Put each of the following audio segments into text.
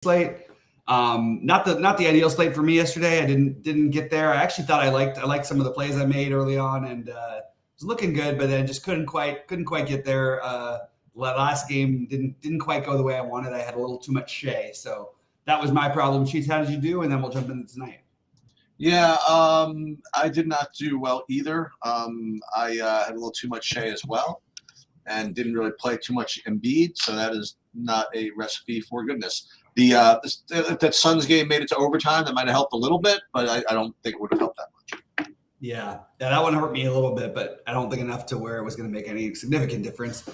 slate. Not the ideal slate for me yesterday. I didn't get there. I actually thought I liked some of the plays I made early on, and was looking good, but then just couldn't quite get there. Last game didn't quite go the way I wanted. I had a little too much Shea, so that was my problem. Cheats, how did you do? And then we'll jump into tonight. Yeah, I did not do well either. I had a little too much Shea as well, and didn't really play too much Embiid, so that is not a recipe for goodness. That Suns game made it to overtime. That might have helped a little bit, but I don't think it would have helped that much. Yeah, that one hurt me a little bit, but I don't think enough to where it was going to make any significant difference.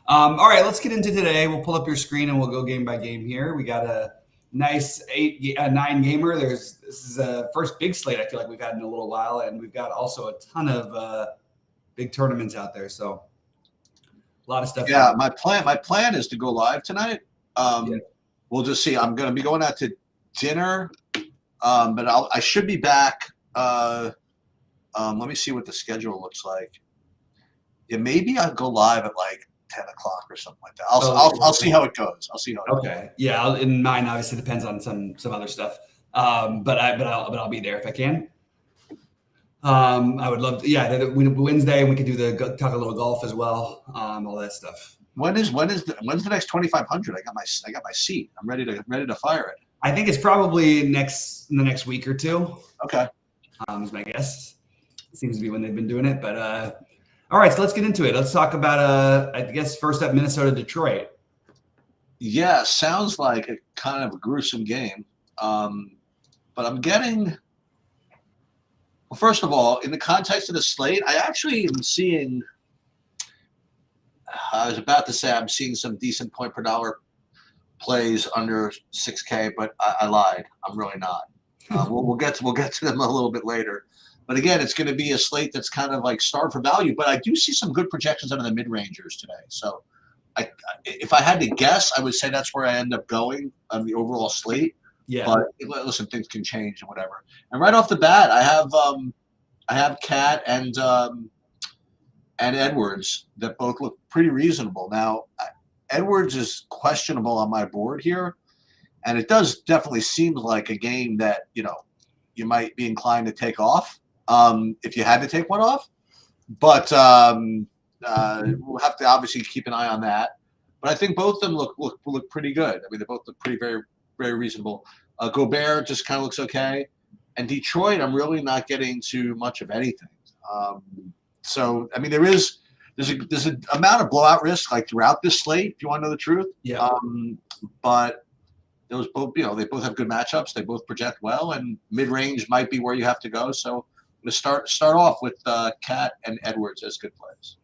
All right, let's get into today. We'll pull up your screen and we'll go game by game here. We got a nice 9 gamer. This is a first big slate I feel like we've had in a little while, and we've got also a ton of big tournaments out there. So a lot of stuff. Yeah, my plan is to go live tonight. We'll just see. I'm going to be going out to dinner, but I should be back. Let me see what the schedule looks like. Yeah, maybe I'll go live at like 10 o'clock or something like that. I'll see how it goes. I'll see how it goes. Okay. Yeah, and mine obviously depends on some other stuff. But I'll be there if I can. I would love to. Yeah, Wednesday, and we could do talk a little golf as well. All that stuff. When's the next 2,500? I got my seat. I'm ready to fire it. I think it's probably in the next week or two. Okay. Is my guess. It seems to be when they've been doing it. But all right, so let's get into it. Let's talk about I guess first up, Minnesota, Detroit. Yeah, sounds like a kind of a gruesome game. But I'm getting. Well, first of all, in the context of the slate, I actually am seeing. I was about to say I'm seeing some decent point per dollar plays under 6K, but I lied. I'm really not. We'll get to them a little bit later. But again, it's going to be a slate that's kind of like starved for value. But I do see some good projections out of the mid-rangers today. So if I had to guess, I would say that's where I end up going on the overall slate. Yeah. But listen, things can change and whatever. And right off the bat, I have Cat and Edwards that both look pretty reasonable. Now, Edwards is questionable on my board here, and it does definitely seem like a game that you might be inclined to take off if you had to take one off. But we'll have to obviously keep an eye on that. But I think both of them look pretty good. I mean, they both look pretty very very reasonable. Gobert just kind of looks okay, and Detroit, I'm really not getting too much of anything. So, I mean, there's an amount of blowout risk like throughout this slate, if you want to know the truth. Yeah. But those both, they both have good matchups. They both project well, and mid-range might be where you have to go. So, I'm going to start off with Cat and Edwards as good plays.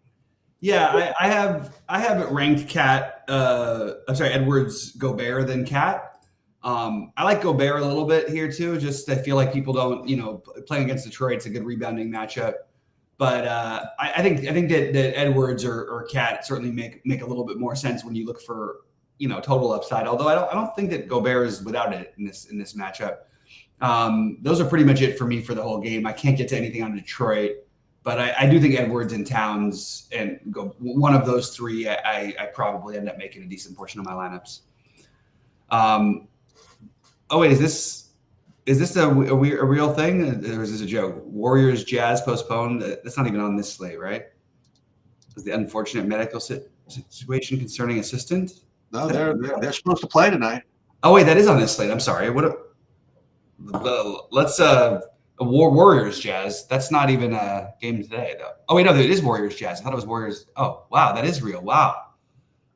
Yeah, I have it ranked Cat. Edwards, Gobert, then Cat. I like Gobert a little bit here too. Just I feel like people don't, playing against Detroit, it's a good rebounding matchup. But I think that Edwards or Cat certainly make a little bit more sense when you look for total upside. Although I don't think that Gobert is without it in this matchup. Those are pretty much it for me for the whole game. I can't get to anything on Detroit, but I do think Edwards and Towns and one of those three. I probably end up making a decent portion of my lineups. Oh wait, is this a real thing, or is this a joke? Warriors Jazz postponed. That's not even on this slate, right? Is the unfortunate medical situation concerning assistant? No, they're supposed to play tonight. Oh wait, that is on this slate. I'm sorry. Let's Warriors Jazz. That's not even a game today though. Oh wait, no, it is Warriors Jazz. I thought it was Warriors. Oh wow, that is real. Wow.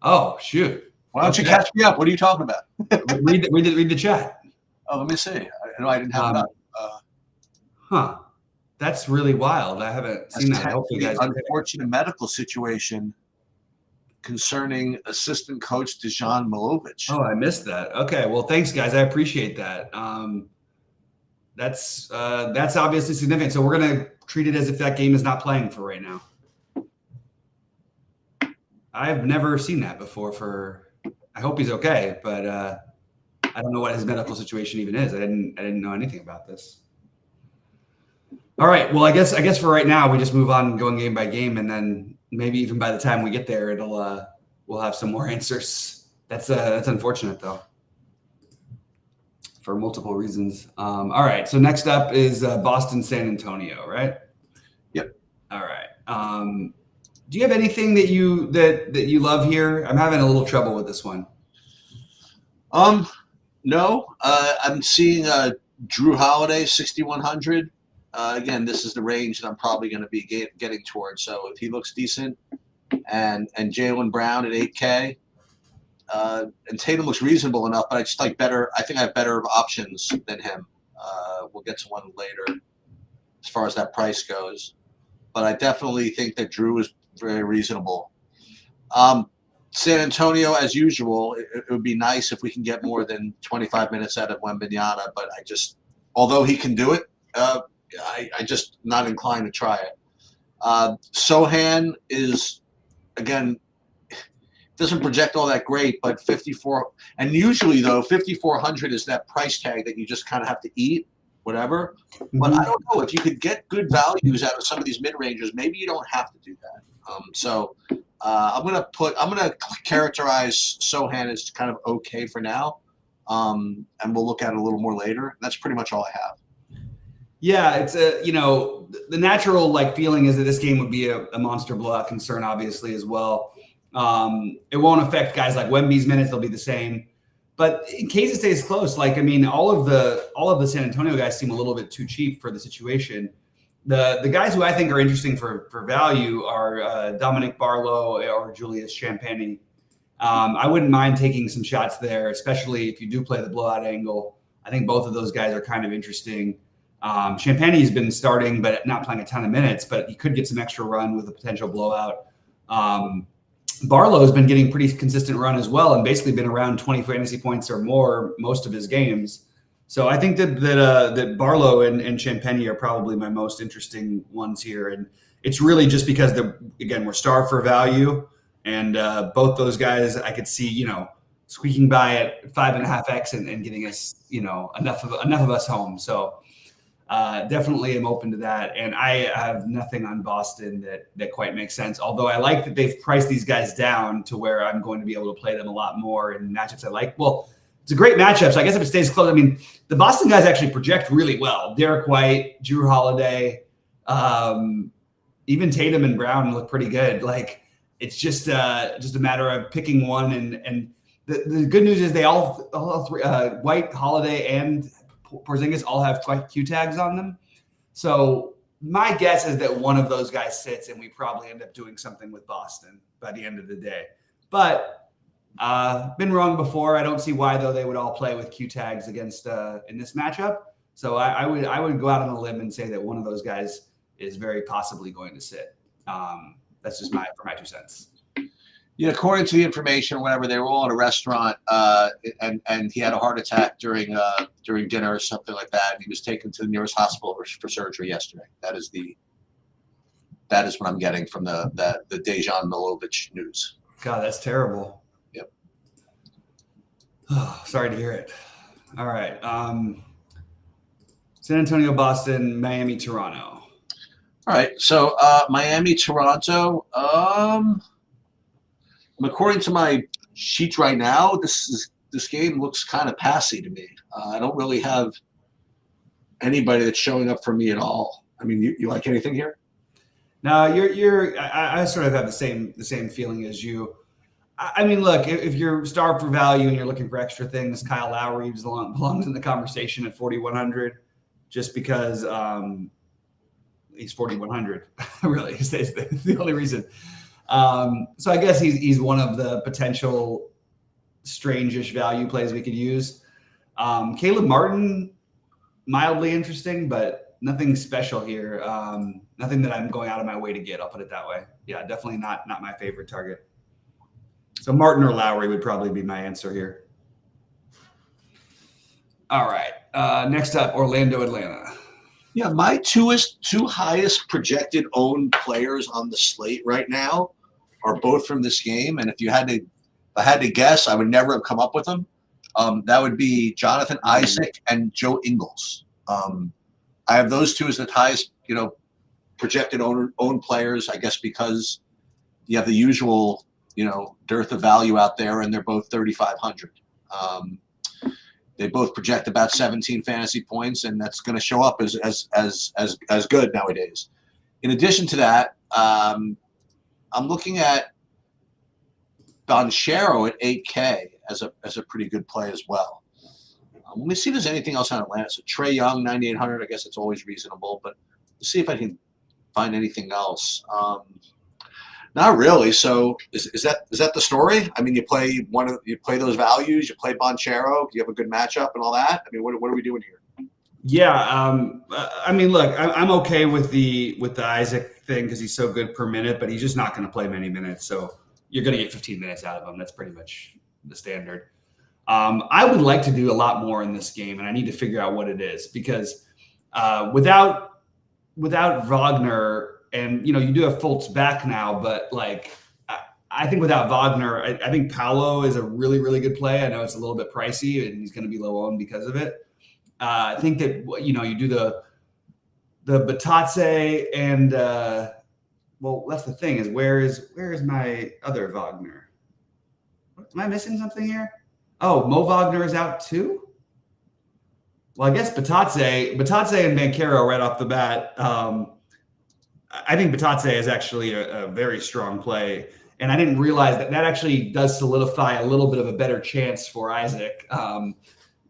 Oh shoot. Why don't you catch me up? What are you talking about? read the chat. Oh, let me see. I didn't have it up. That's really wild. I haven't seen that. I hope you guys. Unfortunate medical situation concerning assistant coach Dejan Milovic. Oh, I missed that. Okay, well, thanks, guys. I appreciate that. That's obviously significant. So we're gonna treat it as if that game is not playing for right now. I've never seen that before. I hope he's okay, but I don't know what his medical situation even is. I didn't know anything about this. All right. Well, I guess for right now we just move on going game by game, and then maybe even by the time we get there, we'll have some more answers. That's unfortunate though. for multiple reasons. All right. So next up is Boston, San Antonio, right? Yep. All right. Do you have anything that you love here? I'm having a little trouble with this one. No. I'm seeing Drew Holiday 6,100. Again, this is the range that I'm probably going to be getting towards. So if he looks decent, and Jaylen Brown at 8K, and Tatum looks reasonable enough, but I just like better. I think I have better options than him. We'll get to one later as far as that price goes, but I definitely think that Drew is very reasonable. San Antonio, as usual, it would be nice if we can get more than 25 minutes out of Wembanyama, but although he can do it, I just not inclined to try it. Sohan is, again, doesn't project all that great, but 54, and usually though 5,400 is that price tag that you just kind of have to eat, whatever. Mm-hmm. But I don't know if you could get good values out of some of these mid rangers. Maybe you don't have to do that. I'm gonna characterize Sohan as kind of okay for now, and we'll look at it a little more later. That's pretty much all I have. Yeah, it's the natural feeling is that this game would be a monster blowout concern, obviously, as well. It won't affect guys like Wemby's minutes; they'll be the same. But in case it stays close, all of the San Antonio guys seem a little bit too cheap for the situation. The guys who I think are interesting for value are Dominic Barlow or Julius Champagnie. I wouldn't mind taking some shots there, especially if you do play the blowout angle. I think both of those guys are kind of interesting. Champagnie's been starting, but not playing a ton of minutes, but he could get some extra run with a potential blowout. Barlow's been getting pretty consistent run as well, and basically been around 20 fantasy points or more most of his games. So I think that Barlow and Champagnie are probably my most interesting ones here, and it's really just because we're starved for value, and both those guys I could see squeaking by at 5.5x and getting us enough of us home. So definitely am open to that, and I have nothing on Boston that quite makes sense. Although I like that they've priced these guys down to where I'm going to be able to play them a lot more in matchups I like. Well, it's a great matchup, so I guess if it stays close, I mean, the Boston guys actually project really well. Derek White, Drew Holiday, even Tatum and Brown look pretty good. It's just a matter of picking one, and the good news is they all three, White, Holiday, and Porzingis all have quite Q tags on them. So my guess is that one of those guys sits, and we probably end up doing something with Boston by the end of the day. But been wrong before. I don't see why though they would all play with Q tags against in this matchup. So I would go out on a limb and say that one of those guys is very possibly going to sit. That's just my 2 cents. Yeah, according to the information, whenever they were all at a restaurant, and he had a heart attack during dinner or something like that, and he was taken to the nearest hospital for surgery yesterday. That is what I'm getting from the Dejan Milovic news. God, that's terrible. Yep. Oh, sorry to hear it. All right. San Antonio, Boston, Miami, Toronto. All right. So Miami, Toronto. According to my sheets right now, this game looks kind of passy to me. I don't really have anybody that's showing up for me at all. I mean, you like anything here? No, I sort of have the same feeling as you. I mean, look, if you're starved for value and you're looking for extra things, Kyle Lowry belongs in the conversation at 4,100, just because he's 4,100. Really, is the only reason. So I guess he's one of the potential strange-ish value plays we could use. Caleb Martin, mildly interesting, but nothing special here. Nothing that I'm going out of my way to get. I'll put it that way. Yeah, definitely not my favorite target. So Martin or Lowry would probably be my answer here. All right. Next up, Orlando, Atlanta. Yeah, my two highest projected owned players on the slate right now are both from this game. And if I had to guess, I would never have come up with them. That would be Jonathan Isaac and Joe Ingles. I have those two as the highest, projected owned players, I guess, because you have the usual, dearth of value out there, and they're both 3,500. They both project about 17 fantasy points, and that's going to show up as good nowadays. In addition to that, I'm looking at Banchero at 8K as a pretty good play as well. Let me see if there's anything else on Atlanta. So Trey Young, 9,800. I guess it's always reasonable, but let's see if I can find anything else. Not really. So is that the story? I mean, you play those values. You play Banchero. You have a good matchup and all that. I mean, what are we doing here? Yeah. I mean, look, I'm okay with the Isaac thing because he's so good per minute, but he's just not going to play many minutes. So you're going to get 15 minutes out of him. That's pretty much the standard. I would like to do a lot more in this game, and I need to figure out what it is because without Wagner, and you do have Fultz back now, but like I think without Wagner, I think Paolo is a really, really good play. I know it's a little bit pricey, and he's going to be low owned because of it. I think that you do the Batatse and well, that's the thing is where is my other Wagner? Am I missing something here? Oh, Mo Wagner is out too? Well, I guess Batatse and Banchero right off the bat. I think Batatse is actually a very strong play. And I didn't realize that actually does solidify a little bit of a better chance for Isaac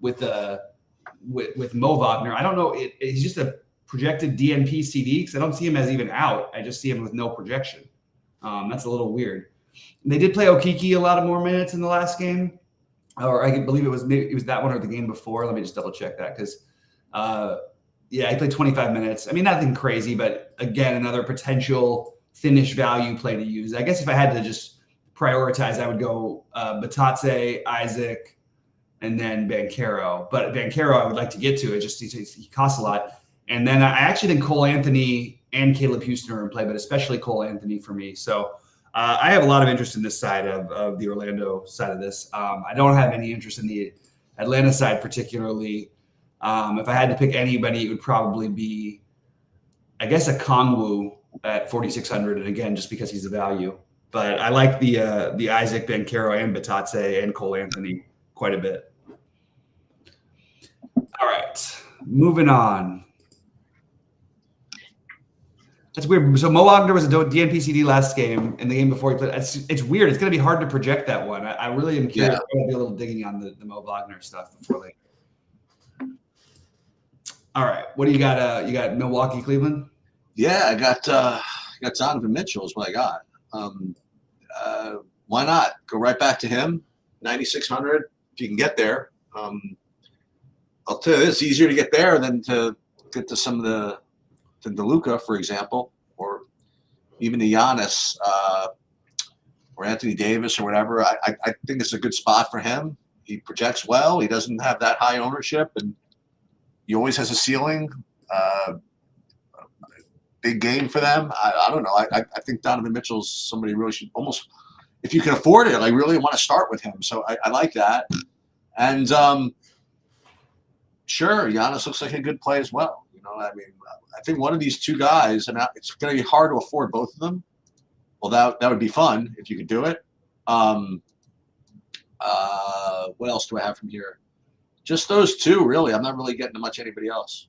with Mo Wagner. I don't know. He's just a projected DNP CD because I don't see him as even out. I just see him with no projection. That's a little weird. They did play Okiki a lot of more minutes in the last game. Or I believe it was that one or the game before. Let me just double check that because, he played 25 minutes. I mean, nothing crazy, but again, another potential thinnish value play to use. I guess if I had to just prioritize, I would go Batatse, Isaac, and then Banchero. But Banchero, I would like to get to it. Just he costs a lot. And then I actually think Cole Anthony and Caleb Houston are in play, but especially Cole Anthony for me. So I have a lot of interest in this side of the Orlando side of this. I don't have any interest in the Atlanta side particularly. If I had to pick anybody, it would probably be, I guess, a Kongwu at 4,600, and again, just because he's a value. But I like the Isaac, Banchero, and Batatse and Cole Anthony quite a bit. All right, moving on. That's weird. So Mo Wagner was a DNP CD last game, and the game before he played. It's weird. It's going to be hard to project that one. I really am curious. I'm going to be a little digging on the Mo Wagner stuff before later. All right, what do you got? You got Milwaukee, Cleveland? Yeah, I got Donovan Mitchell is what I got. Why not go right back to him? 9,600 if you can get there. I'll tell you, it's easier to get there than to get to some of the Luka, for example, or even the Giannis or Anthony Davis or whatever. I think it's a good spot for him. He projects well. He doesn't have that high ownership, and he always has a ceiling. Big game for them. I don't know. I think Donovan Mitchell's somebody really should almost, if you can afford it, I really want to start with him. So I like that. And sure, Giannis looks like a good play as well. I mean, I think one of these two guys, and it's going to be hard to afford both of them. Well, that would be fun if you could do it. What else do I have from here? Just those two, really. I'm not really getting to much anybody else.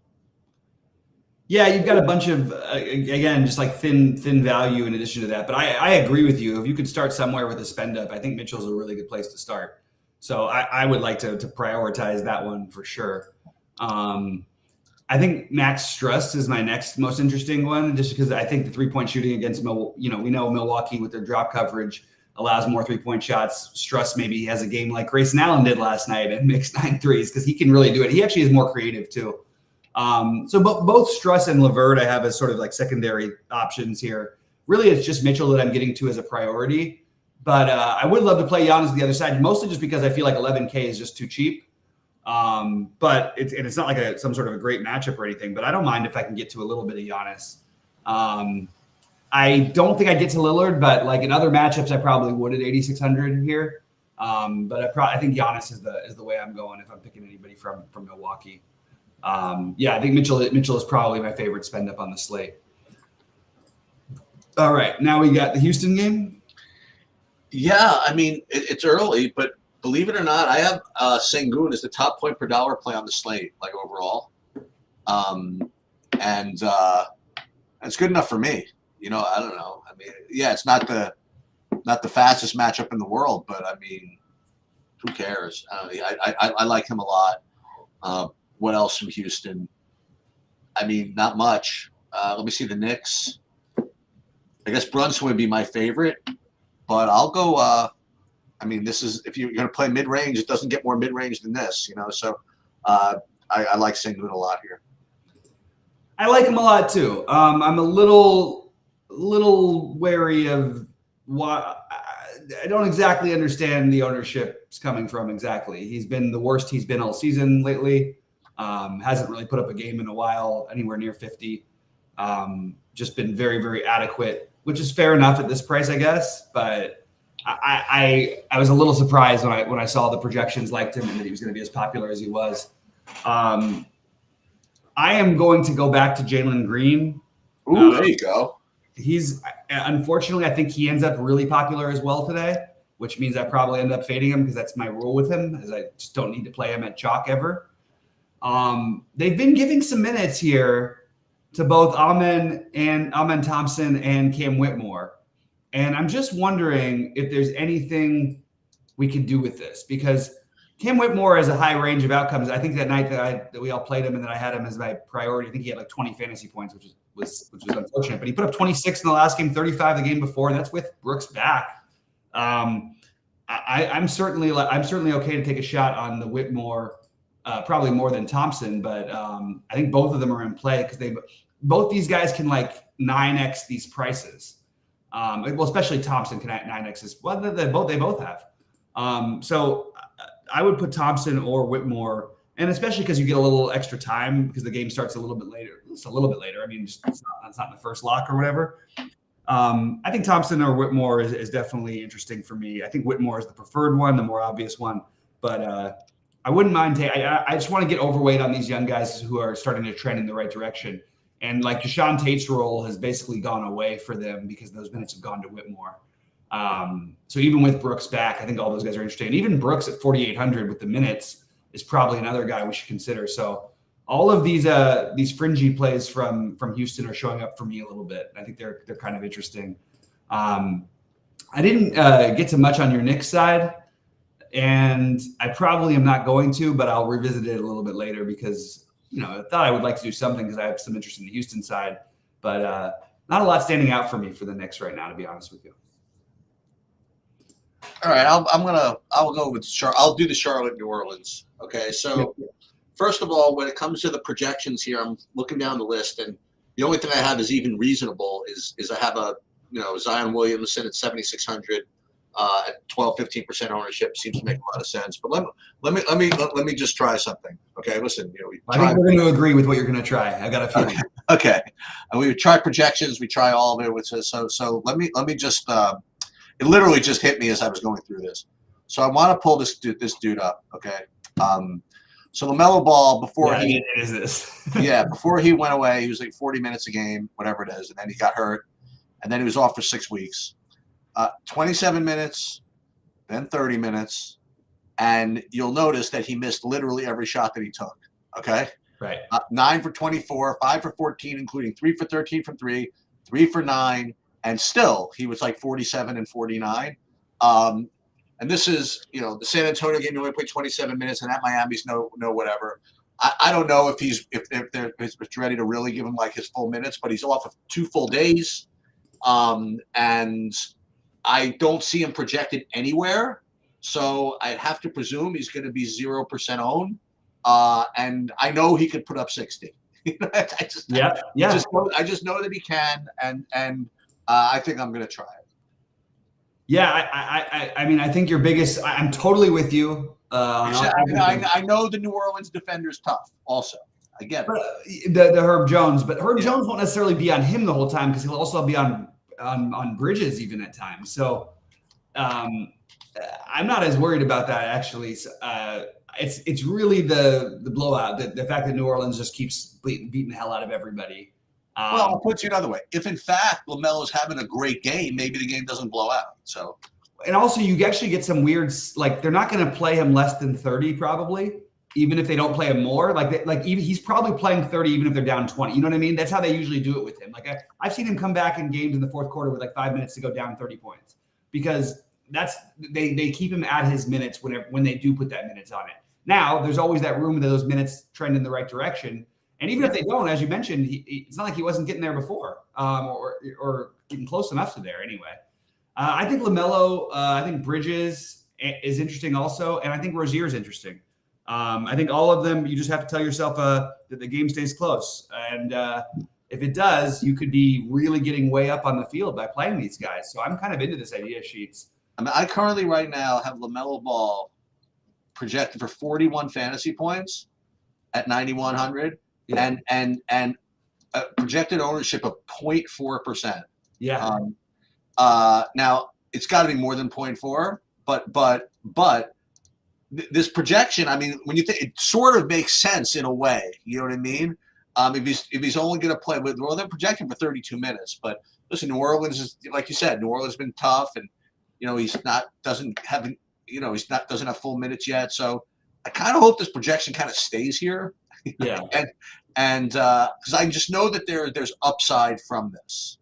Yeah, you've got a bunch of, again, just like thin value in addition to that. But I agree with you. If you could start somewhere with a spend up, I think Mitchell's a really good place to start. So I would like to prioritize that one for sure. I think Max Struss is my next most interesting one, just because I think the three-point shooting against we know Milwaukee with their drop coverage allows more three-point shots. Struss maybe has a game like Grayson Allen did last night and makes 9 threes because he can really do it. He actually is more creative too. So both Struss and LeVert I have as sort of like secondary options here. Really, it's just Mitchell that I'm getting to as a priority. But I would love to play Giannis on the other side, mostly just because I feel like 11K is just too cheap. But it's not like some sort of a great matchup or anything, but I don't mind if I can get to a little bit of Giannis. I don't think I'd get to Lillard, but like in other matchups, I probably would at 8,600 here. But I think Giannis is the way I'm going if I'm picking anybody from Milwaukee. I think Mitchell is probably my favorite spend up on the slate. All right, now we got the Houston game. Yeah, I mean it's early, but believe it or not, I have Sengun as the top point per dollar play on the slate, like overall. And it's good enough for me. You know, I don't know. I mean, yeah, it's not the fastest matchup in the world, but I mean, who cares? I like him a lot. What else from Houston? I mean, not much. Let me see the Knicks. I guess Brunson would be my favorite, but I'll go. I mean, this is if you're going to play mid range, it doesn't get more mid range than this, you know. So I like Sengun a lot here. I like him a lot too. I'm a little wary of why. I don't exactly understand the ownership's coming from exactly. He's been the worst he's been all season lately. Hasn't really put up a game in a while, anywhere near 50. Just been very, very adequate, which is fair enough at this price, I guess. But I was a little surprised when I saw the projections liked him and that he was going to be as popular as he was. I am going to go back to Jalen Green. Ooh, there you go. He's unfortunately, I think he ends up really popular as well today, which means I probably end up fading him because that's my rule with him, is I just don't need to play him at chalk ever. They've been giving some minutes here to both Amen Thompson and Cam Whitmore, and I'm just wondering if there's anything we can do with this, because Cam Whitmore has a high range of outcomes. I think that night that we all played him and that I had him as my priority, I think he had like 20 fantasy points, which was unfortunate. But he put up 26 in the last game, 35 the game before, and that's with Brooks back. I'm certainly okay to take a shot on the Whitmore, probably more than Thompson, but I think both of them are in play because both these guys can like 9x these prices. Well, especially Thompson can 9x this. Well, they both have. So I would put Thompson or Whitmore, and especially because you get a little extra time because the game starts a little bit later. It's a little bit later. I mean, it's not in the first lock or whatever. I think Thompson or Whitmore is definitely interesting for me. I think Whitmore is the preferred one, the more obvious one. But I wouldn't mind I just want to get overweight on these young guys who are starting to trend in the right direction. And like Deshaun Tate's role has basically gone away for them because those minutes have gone to Whitmore. So even with Brooks back, I think all those guys are interesting. And even Brooks at 4,800 with the minutes is probably another guy we should consider. So all of these fringy plays from Houston are showing up for me a little bit. I think they're kind of interesting. I didn't get to much on your Knicks side, and I probably am not going to, but I'll revisit it a little bit later because I thought I would like to do something because I have some interest in the Houston side, but not a lot standing out for me for the Knicks right now, to be honest with you. All right, I'll go with I'll do the Charlotte New Orleans. Okay, so first of all, when it comes to the projections here, I'm looking down the list, and the only thing I have is even reasonable is I have a Zion Williamson at 7,600 at 12-15% ownership seems to make a lot of sense. But let me just try something. Okay, listen, I think we're going to agree with what you're going to try. I got a feeling. Okay, and we try projections, we try all of it. So let me just. It literally just hit me as I was going through this. So I want to pull this dude up, okay? So LaMelo Ball, before before he went away, he was like 40 minutes a game, whatever it is, and then he got hurt, and then he was off for 6 weeks. 27 minutes, then 30 minutes, and you'll notice that he missed literally every shot that he took, okay? Right. 9 for 24, 5 for 14, including 3 for 13 from 3, 3 for 9, and still, he was like 47 and 49. And this is, the San Antonio game, he only played 27 minutes, and at Miami's no whatever. I don't know if they're ready to really give him like his full minutes, but he's off of 2 full days. And I don't see him projected anywhere. So I'd have to presume he's going to be 0% owned. And I know he could put up 60. I just know that he can, and I think I'm going to try it. Yeah, I mean, I think your biggest. I'm totally with you. I know the New Orleans defender's tough. Also, I get it. The Herb Jones, but Herb Jones won't necessarily be on him the whole time because he'll also be on Bridges even at times. So I'm not as worried about that actually. It's really the blowout, the fact that New Orleans just keeps beating the hell out of everybody. Well, I'll put you another way. If in fact LaMelo's having a great game, maybe the game doesn't blow out. So And also, you actually get some weird, like they're not going to play him less than 30 probably, even if they don't play him more. Even he's probably playing 30 even if they're down 20. You know what I mean? That's how they usually do it with him. Like I've seen him come back in games in the fourth quarter with like 5 minutes to go down 30 points because they keep him at his minutes when they do put that minutes on it. Now there's always that room that those minutes trend in the right direction. And even if they don't, as you mentioned, it's not like he wasn't getting there before or getting close enough to there anyway. I think LaMelo, I think Bridges is interesting also, and I think Rozier is interesting. I think all of them, you just have to tell yourself that the game stays close. And if it does, you could be really getting way up on the field by playing these guys. So I'm kind of into this idea, Sheets. I mean, I currently right now have LaMelo Ball projected for 41 fantasy points at 9,100 and projected ownership of 0.4%. Yeah. Now it's got to be more than 0.4, but this projection, I mean, when you think it sort of makes sense in a way, you know what I mean? If he's only going to play with, well, they're projecting for 32 minutes, but listen, New Orleans is, like you said, New Orleans has been tough, and doesn't have full minutes yet. So I kind of hope this projection kind of stays here. Yeah. and because I just know that there's upside from this,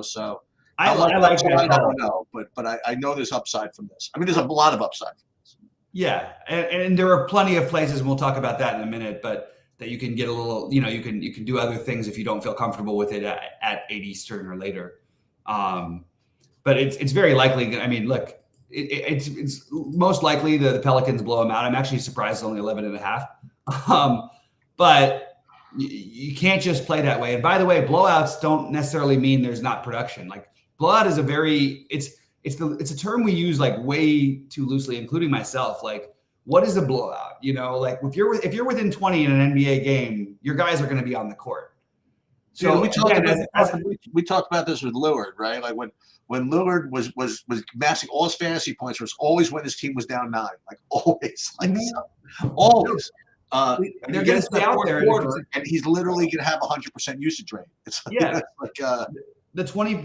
so. I like that. I don't know, but I know there's upside from this. I mean, there's a lot of upside from this. Yeah, and there are plenty of places, and we'll talk about that in a minute, but that you can get a little, you can do other things if you don't feel comfortable with it at 8 Eastern or later. But it's very likely. I mean, look, it's most likely the Pelicans blow them out. I'm actually surprised it's only 11.5. But you can't just play that way. And by the way, blowouts don't necessarily mean there's not production. Like blowout is it's a term we use like way too loosely, including myself. Like, what is a blowout? Like if you're within 20 in an NBA game, your guys are going to be on the court. So we talked about this with Lillard, right? Like when Lillard was amassing all his fantasy points, was always when his team was down 9, like always, always. They're going to stay out there, and he's literally going to have 100% usage rate. It's the 20.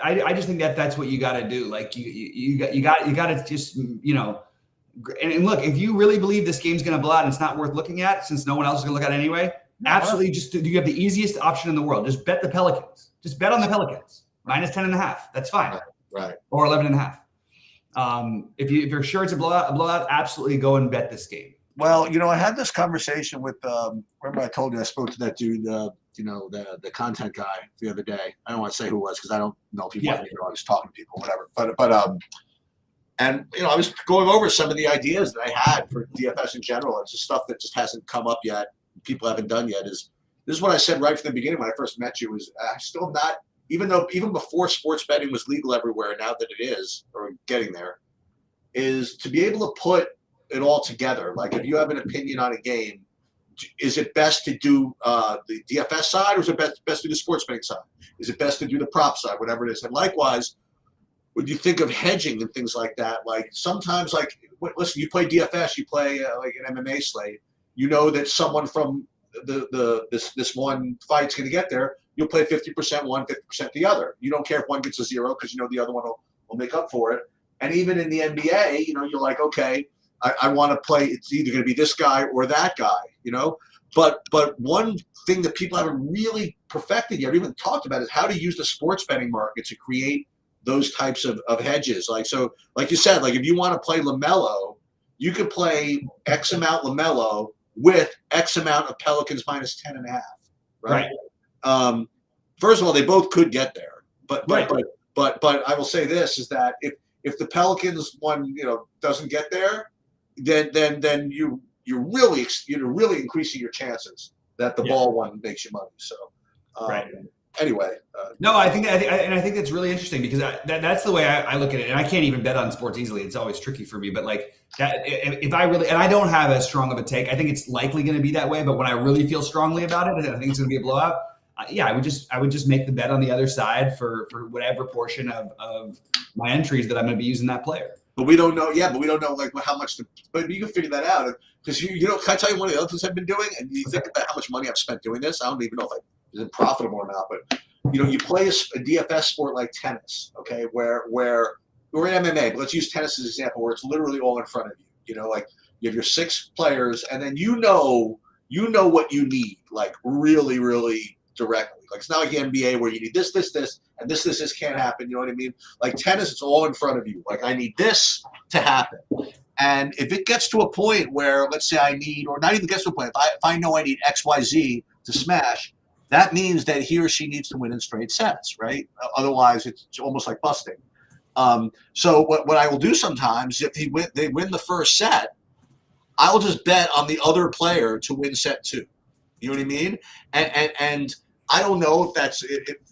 I just think that's what you got to do. Like you got to just and look, if you really believe this game's going to blow out and it's not worth looking at, since no one else is going to look at it anyway, absolutely just you have the easiest option in the world. Just bet the Pelicans. Just bet on the Pelicans minus 10.5. That's fine. Right. Or 11.5. If you're sure it's a blowout, absolutely go and bet this game. Well, I had this conversation with remember I told you I spoke to that dude, the content guy the other day. I don't want to say who it was because I don't know if he wanted to. I was talking to people, whatever. But and I was going over some of the ideas that I had for DFS in general. It's just stuff that just hasn't come up yet. People haven't done yet. This is what I said right from the beginning when I first met you. Was I still not even before sports betting was legal everywhere. Now that it is, or getting there, is to be able to put it all together. Like if you have an opinion on a game, is it best to do the DFS side, or is it best to do the sports betting side? Is it best to do the prop side, whatever it is? And likewise, when you think of hedging and things like that, like sometimes, like listen, you play DFS, you play like an MMA slate, you know that someone from this one fight's going to get there. You'll play 50% one, 50% the other. You don't care if one gets a 0 because the other one will make up for it. And even in the NBA, you're like, okay, I want to play. It's either going to be this guy or that guy, But one thing that people haven't really perfected yet, or even talked about, is how to use the sports betting market to create those types of hedges. Like you said, like if you want to play LaMelo, you could play X amount LaMelo with X amount of Pelicans minus 10.5. Right. First of all, they both could get there, but I will say this is that if the Pelicans one doesn't get there, then you're really increasing your chances that the ball one makes you money. So anyway, no, I think that's really interesting because that's the way I look at it, and I can't even bet on sports easily. It's always tricky for me, but like that, if I really, and I don't have as strong of a take, I think it's likely going to be that way. But when I really feel strongly about it, and I think it's going to be a blowout, I would just make the bet on the other side for whatever portion of my entries that I'm going to be using that player. But we don't know. Yeah, but we don't know like how much. But you can figure that out because can I tell you one of the other things I've been doing? And you think about how much money I've spent doing this. I don't even know if it's been profitable or not. But you play a DFS sport like tennis, okay, where we're in MMA, but let's use tennis as an example where it's literally all in front of you. You know, like you have your 6 players, and then you know what you need, like really, really directly. Like it's not like the NBA where you need this, and this can't happen. You know what I mean? Like tennis, it's all in front of you. Like I need this to happen. And if it gets to a point where, let's say I need, or not even gets to a point, if I know I need XYZ to smash, that means that he or she needs to win in straight sets, right? Otherwise, it's almost like busting. So what I will do sometimes, if they win the first set, I will just bet on the other player to win set 2. You know what I mean? And I don't know if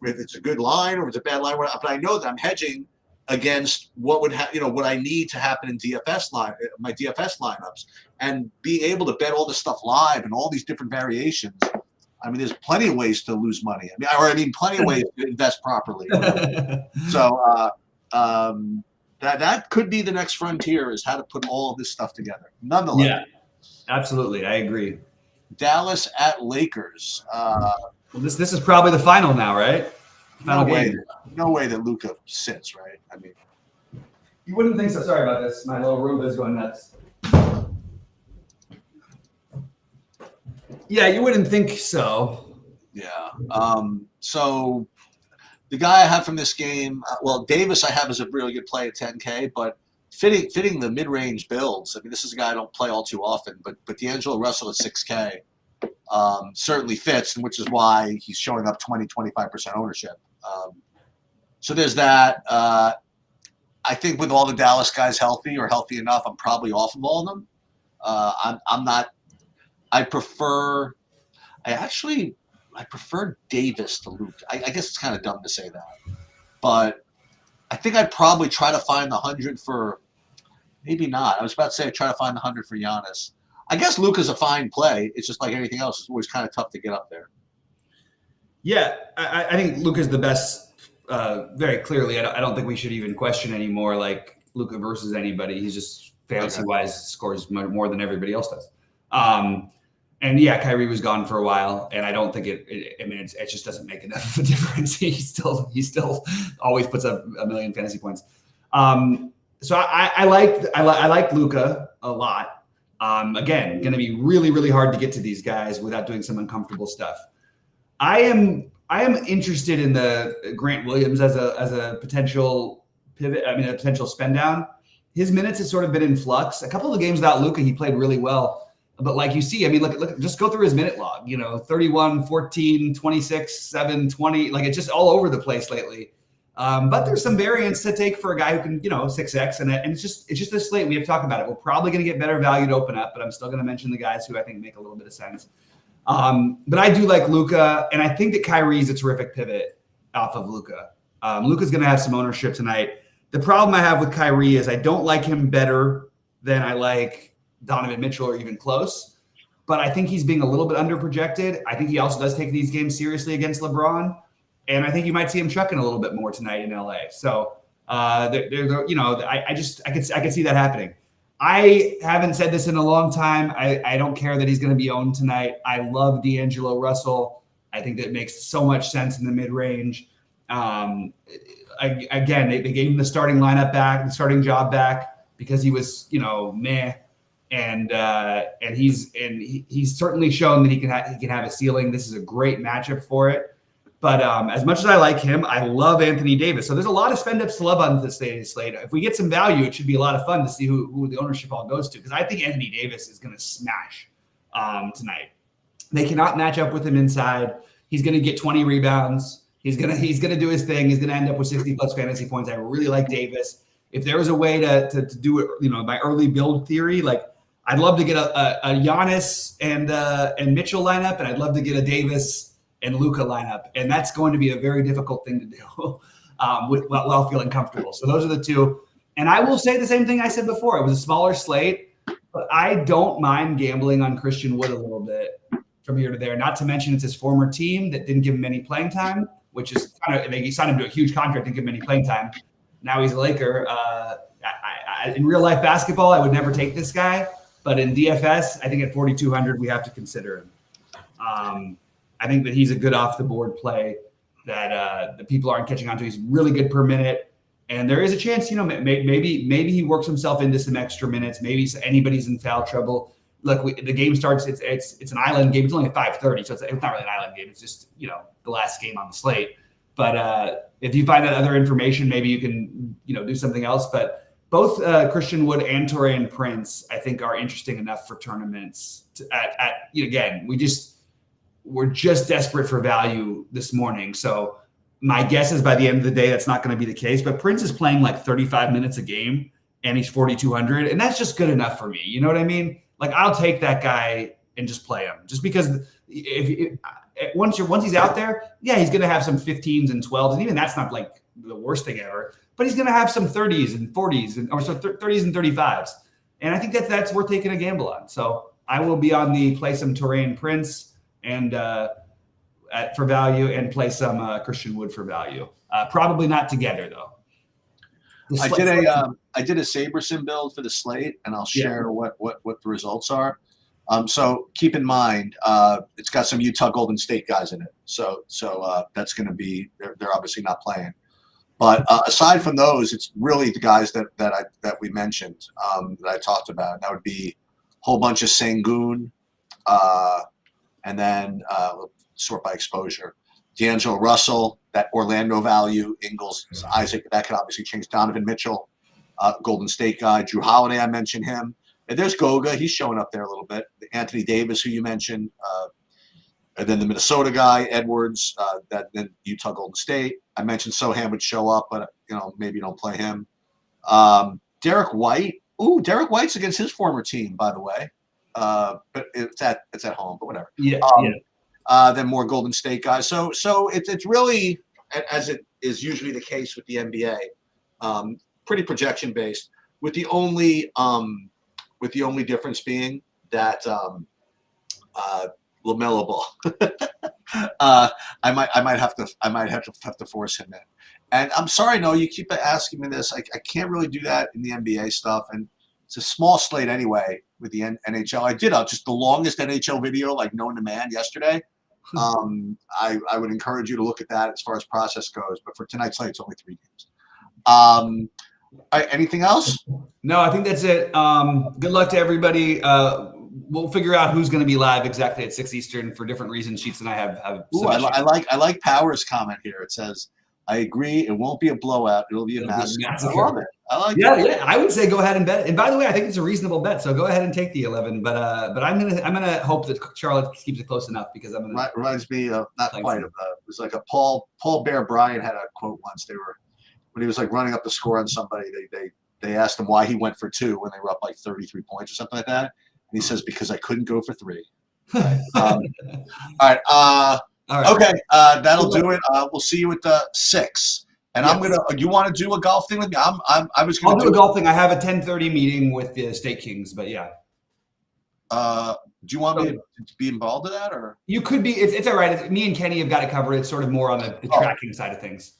it's a good line or if it's a bad line, but I know that I'm hedging against what would what I need to happen in my DFS lineups, and being able to bet all this stuff live and all these different variations. I mean, there's plenty of ways to lose money. I mean, plenty of ways to invest properly. So that could be the next frontier, is how to put all of this stuff together. Nonetheless, yeah, absolutely, I agree. Dallas at Lakers. Well, this is probably the final now, right? Final game. No way that Luka sits, right? I mean, you wouldn't think so. Sorry about this. My little Roomba is going nuts. Yeah, you wouldn't think so. Yeah. So the guy I have from this game, Davis I have as a really good play at 10K, but fitting the mid-range builds. I mean, this is a guy I don't play all too often, but D'Angelo Russell at 6K certainly fits, and which is why he's showing up 20-25% ownership. So there's that. I think with all the Dallas guys healthy enough, I'm probably off of all of them. I'm not. I prefer Davis to Luke. I guess it's kind of dumb to say that, but I think I'd probably try to find the 100 for, maybe not. I was about to say try to find the 100 for Giannis. I guess Luka's a fine play. It's just like anything else. It's always kind of tough to get up there. Yeah, I think Luka's the best, very clearly. I don't think we should even question anymore, like Luka versus anybody. He's just fantasy-wise scores more than everybody else does. And yeah, Kyrie was gone for a while, and I don't think it just doesn't make enough of a difference. He still always puts up a million fantasy points. So I like Luka a lot. Again, going to be really, really hard to get to these guys without doing some uncomfortable stuff. I am interested in the Grant Williams as a potential pivot. I mean, a potential spend down. His minutes has sort of been in flux. A couple of the games without Luka, he played really well. But like you see, I mean, look, just go through his minute log, 31, 14, 26, 7, 20, like it's just all over the place lately. But there's some variance to take for a guy who can, 6X, and it's just a slate. We have to talk about it. We're probably going to get better value to open up, but I'm still going to mention the guys who I think make a little bit of sense. But I do like Luka, and I think that Kyrie's a terrific pivot off of Luka. Luka's going to have some ownership tonight. The problem I have with Kyrie is I don't like him better than I like Donovan Mitchell or even close, but I think he's being a little bit underprojected. I think he also does take these games seriously against LeBron, and I think you might see him chucking a little bit more tonight in LA. So, I could see that happening. I haven't said this in a long time. I don't care that he's going to be owned tonight. I love D'Angelo Russell. I think that makes so much sense in the mid-range. Again, they gave him the starting lineup back, the starting job back, because he was, meh. And he's certainly shown that he can have a ceiling. This is a great matchup for it. But as much as I like him, I love Anthony Davis. So there's a lot of spend-ups to love on this slate. If we get some value, it should be a lot of fun to see who the ownership all goes to, because I think Anthony Davis is going to smash tonight. They cannot match up with him inside. He's going to get 20 rebounds. He's gonna do his thing. He's going to end up with 60-plus fantasy points. I really like Davis. If there was a way to do it, my early build theory, like I'd love to get a Giannis and Mitchell lineup, and I'd love to get a Davis and Luka lineup, and that's going to be a very difficult thing to do while feeling comfortable. So those are the two. And I will say the same thing I said before. It was a smaller slate, but I don't mind gambling on Christian Wood a little bit from here to there. Not to mention it's his former team that didn't give him any playing time, which is they signed him to a huge contract, didn't give him any playing time. Now he's a Laker. In real life basketball, I would never take this guy, but in DFS, I think at 4,200 we have to consider him. I think that he's a good off the board play that the people aren't catching on to. He's really good per minute, And there is a chance, maybe he works himself into some extra minutes. Maybe anybody's in foul trouble. Look, the game starts. It's an island game. It's only at 5:30, so it's not really an island game. It's just the last game on the slate. But if you find that other information, maybe you can do something else. But both Christian Wood and Taurean Prince, I think, are interesting enough for tournaments. Again, we're just desperate for value this morning. So my guess is by the end of the day, that's not going to be the case. But Prince is playing like 35 minutes a game, and he's 4,200, and that's just good enough for me. You know what I mean? Like, I'll take that guy and just play him, just because once he's out there, yeah, he's going to have some 15s and 12s, and even that's not like the worst thing ever. But he's going to have some 30s and 40s, or 30s and 35s, and I think that's worth taking a gamble on. So I will be on the play some Taurean Prince and for value, and play some Christian Wood for value. Probably not together though. I did a Saberson build for the slate, and I'll share what the results are. So keep in mind, it's got some Utah Golden State guys in it. So that's going to be they're obviously not playing. But aside from those, it's really the guys that we mentioned that I talked about. That would be a whole bunch of Sengun, and then sort by exposure. D'Angelo Russell, that Orlando value, Ingles, Isaac, that could obviously change. Donovan Mitchell, Golden State guy. Drew Holiday, I mentioned him. And there's Goga, he's showing up there a little bit. Anthony Davis, who you mentioned. And then the Minnesota guy, Edwards, then Utah Golden State. I mentioned Sohan would show up, but maybe you don't play him. Derek White. Ooh, Derek White's against his former team, by the way. But it's at home, but whatever. Then more Golden State guys. So it's really, as it is usually the case with the NBA, pretty projection based. With the only difference being that LaMelo Ball, I might have to force him in. And I'm sorry, no, you keep asking me this. I can't really do that in the NBA stuff, and it's a small slate anyway with the NHL. I did just the longest NHL video, like known to man, yesterday. I would encourage you to look at that as far as process goes. But for tonight's slate, it's only 3 games. All right, anything else? No, I think that's it. Good luck to everybody. We'll figure out who's going to be live exactly at 6 Eastern for different reasons. Sheets and I have. Ooh, I like Power's comment here. It says, "I agree. It won't be a blowout. It'll be a massacre." I love it. I like that. Yeah. I would say go ahead and bet. And by the way, I think it's a reasonable bet. So go ahead and take the 11. But I'm gonna hope that Charlotte keeps it close enough, because I'm gonna. Reminds me of not quite of it was like a Paul Bear Bryant had a quote once. When he was like running up the score on somebody, they asked him why he went for 2 when they were up like 33 points or something like that. And he says, because I couldn't go for 3. Right. All right. All right. Okay. That'll do it. We'll see you at the 6. And yes. You want to do a golf thing with me? I'll do a golf thing. I have a 10:30 meeting with the State Kings, but yeah. Do you want me to be involved in that, or? You could be. It's all right. Me and Kenny have got it covered. It's sort of more on the tracking side of things.